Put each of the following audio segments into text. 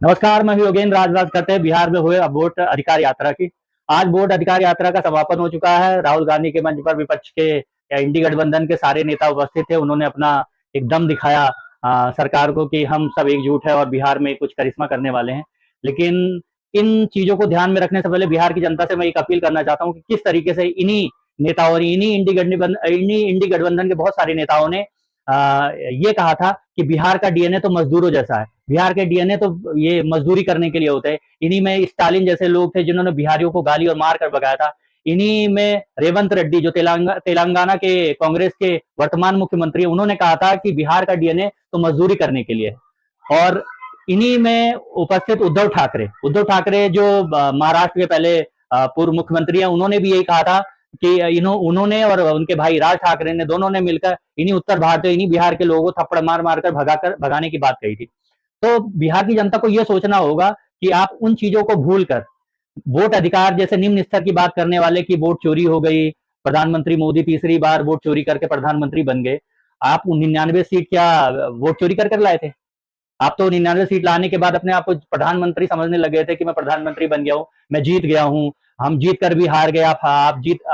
नमस्कार, मैं योगेंद्र। आज बात करते हैं बिहार में हुए वोट अधिकार यात्रा की। आज वोट अधिकार यात्रा का समापन हो चुका है। राहुल गांधी के मंच पर विपक्ष के या इंडी गठबंधन के सारे नेता उपस्थित थे। उन्होंने अपना एक दम दिखाया सरकार को कि हम सब एकजुट है और बिहार में कुछ करिश्मा करने वाले हैं। लेकिन इन चीजों को ध्यान में रखने से पहले बिहार की जनता से मैं एक अपील करना चाहता हूँ कि किस तरीके से इन्हीं नेताओं और इन्हीं इंडी गठबंधन के बहुत सारे नेताओं ने ये कहा था कि बिहार का डीएनए तो मजदूरों जैसा है। बिहार के डीएनए तो ये मजदूरी करने के लिए होते हैं। इन्हीं में स्टालिन जैसे लोग थे जिन्होंने बिहारियों को गाली और मार कर भगाया था। इन्हीं में रेवंत रेड्डी जो तेलंगाना के कांग्रेस के वर्तमान मुख्यमंत्री, उन्होंने कहा था कि बिहार का डीएनए तो मजदूरी करने के लिए। और इन्हीं में उपस्थित उद्धव ठाकरे जो महाराष्ट्र के पहले पूर्व मुख्यमंत्री हैं, उन्होंने भी यही कहा था कि उन्होंने और उनके भाई राज ठाकरे ने, दोनों ने मिलकर इन्हीं उत्तर भारत, इन्हीं बिहार के लोगों को थप्पड़ मार मार कर भगाने की बात कही थी। तो बिहार की जनता को यह सोचना होगा कि आप उन चीजों को भूलकर वोट अधिकार जैसे निम्न स्तर की बात करने वाले की वोट चोरी हो गई, प्रधानमंत्री मोदी तीसरी बार वोट चोरी करके प्रधानमंत्री बन गए। आप 99 सीट क्या वोट चोरी कर लाए थे? आप तो 99 सीट लाने के बाद अपने आप को प्रधानमंत्री समझने लगे थे कि मैं प्रधानमंत्री बन गया हूं, मैं जीत गया हूं। हम जीत कर भी हार गए,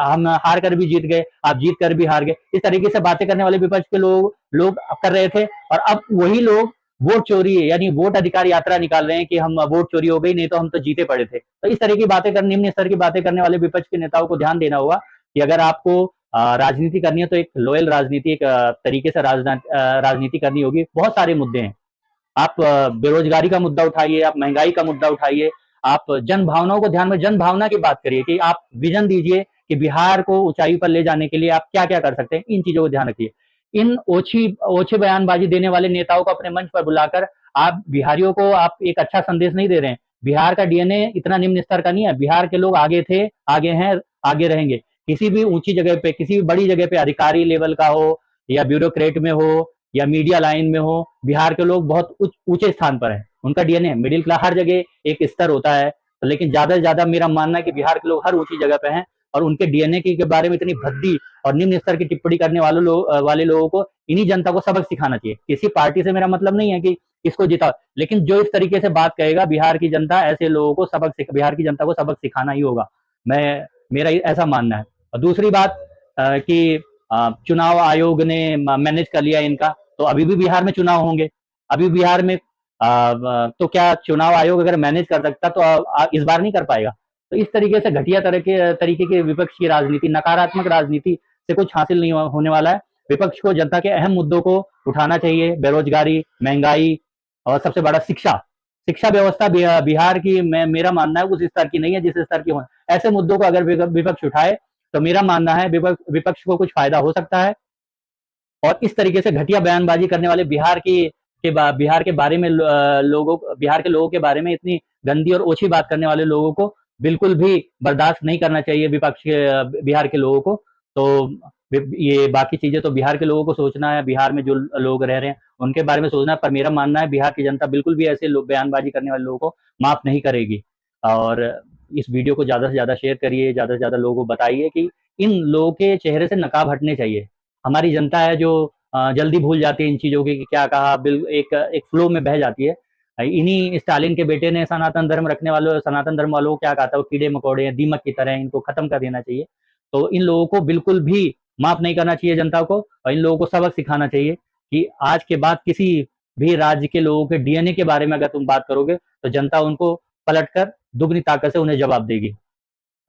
हम हार कर भी जीत गए, आप जीत कर भी हार गए। इस तरीके से बातें करने वाले विपक्ष के लोग कर रहे थे। और अब वही लोग वोट चोरी यानी वोट अधिकार यात्रा निकाल रहे हैं कि हम वोट चोरी हो गई, नहीं तो हम तो जीते पड़े थे। तो इस तरह की बातें कर निम्न स्तर की बातें करने वाले विपक्ष के नेताओं को ध्यान देना होगा कि अगर आपको राजनीति करनी है तो एक लॉयल राजनीति, एक तरीके से राजनीति करनी होगी। बहुत सारे मुद्दे हैं। आप बेरोजगारी का मुद्दा उठाइए, आप महंगाई का मुद्दा उठाइए, आप जन भावनाओं को ध्यान में, जन भावना की बात करिए कि आप विजन दीजिए कि बिहार को ऊंचाई पर ले जाने के लिए आप क्या क्या कर सकते हैं। इन चीजों को ध्यान रखिए। इन ओछी बयानबाजी देने वाले नेताओं को अपने मंच पर बुलाकर आप बिहारियों को आप एक अच्छा संदेश नहीं दे रहे हैं। बिहार का डीएनए इतना निम्न स्तर का नहीं है। बिहार के लोग आगे थे, आगे हैं, आगे रहेंगे। किसी भी ऊंची जगह पे, किसी भी बड़ी जगह पे, अधिकारी लेवल का हो या ब्यूरोक्रेट में हो या मीडिया लाइन में हो, बिहार के लोग बहुत ऊंचे स्थान पर है। उनका डीएनए मिडिल क्लास, हर जगह एक स्तर होता है। तो लेकिन ज्यादा से ज्यादा मेरा मानना है कि बिहार के लोग हर ऊंची जगह पे हैं। और उनके डीएनए के बारे में इतनी भद्दी और निम्न स्तर की टिप्पणी करने वाले लोगों को, इन्हीं जनता को सबक सिखाना चाहिए। किसी पार्टी से मेरा मतलब नहीं है कि इसको जिता, लेकिन जो इस तरीके से बात कहेगा बिहार की जनता, ऐसे लोगों को बिहार की जनता को सबक सिखाना ही होगा। मेरा ऐसा मानना है। और दूसरी बात कि चुनाव आयोग ने मैनेज कर लिया इनका, तो अभी भी बिहार में चुनाव होंगे। अभी बिहार में तो क्या चुनाव आयोग अगर मैनेज कर सकता तो इस बार नहीं कर पाएगा? तो इस तरीके से घटिया तरीके के विपक्ष की राजनीति, नकारात्मक राजनीति से कुछ हासिल नहीं होने वाला है। विपक्ष को जनता के अहम मुद्दों को उठाना चाहिए। बेरोजगारी, महंगाई और सबसे बड़ा शिक्षा। शिक्षा व्यवस्था बिहार की, मेरा मानना है उस स्तर की नहीं है जिस स्तर की हो। ऐसे मुद्दों को अगर विपक्ष उठाए तो मेरा मानना है विपक्ष को कुछ फायदा हो सकता है। और इस तरीके से घटिया बयानबाजी करने वाले बिहार के बारे में बिहार के लोगों के बारे में इतनी गंदी और ओछी बात करने वाले लोगों को बिल्कुल भी बर्दाश्त नहीं करना चाहिए विपक्ष के, बिहार के लोगों को। तो ये बाकी चीजें तो बिहार के लोगों को सोचना है, बिहार में जो लोग रह रहे हैं उनके बारे में सोचना है। पर मेरा मानना है बिहार की जनता बिल्कुल भी ऐसे बयानबाजी करने वाले लोगों को माफ नहीं करेगी। और इस वीडियो को ज्यादा से ज्यादा शेयर करिए, ज्यादा से ज्यादा लोगों को बताइए कि इन लोगों के चेहरे से नकाब हटने चाहिए। हमारी जनता है जो जल्दी भूल जाती है इन चीजों की कि क्या कहा, एक फ्लो में बह जाती है। इन्हीं स्टालिन के बेटे ने सनातन धर्म वालों को क्या कहा था, वो कीड़े मकोड़े हैं, दीमक की तरह, इनको खत्म कर देना चाहिए। तो इन लोगों को बिल्कुल भी माफ नहीं करना चाहिए जनता को। और इन लोगों को सबक सिखाना चाहिए कि आज के बाद किसी भी राज्य के लोगों के डीएनए के बारे में अगर तुम बात करोगे तो जनता उनको पलटकर दुगनी ताकत से उन्हें जवाब देगी।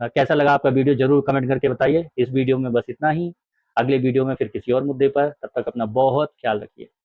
कैसा लगा आपका वीडियो जरूर कमेंट करके बताइए। इस वीडियो में बस इतना ही। अगले वीडियो में फिर किसी और मुद्दे पर, तब तक अपना बहुत ख्याल रखिए।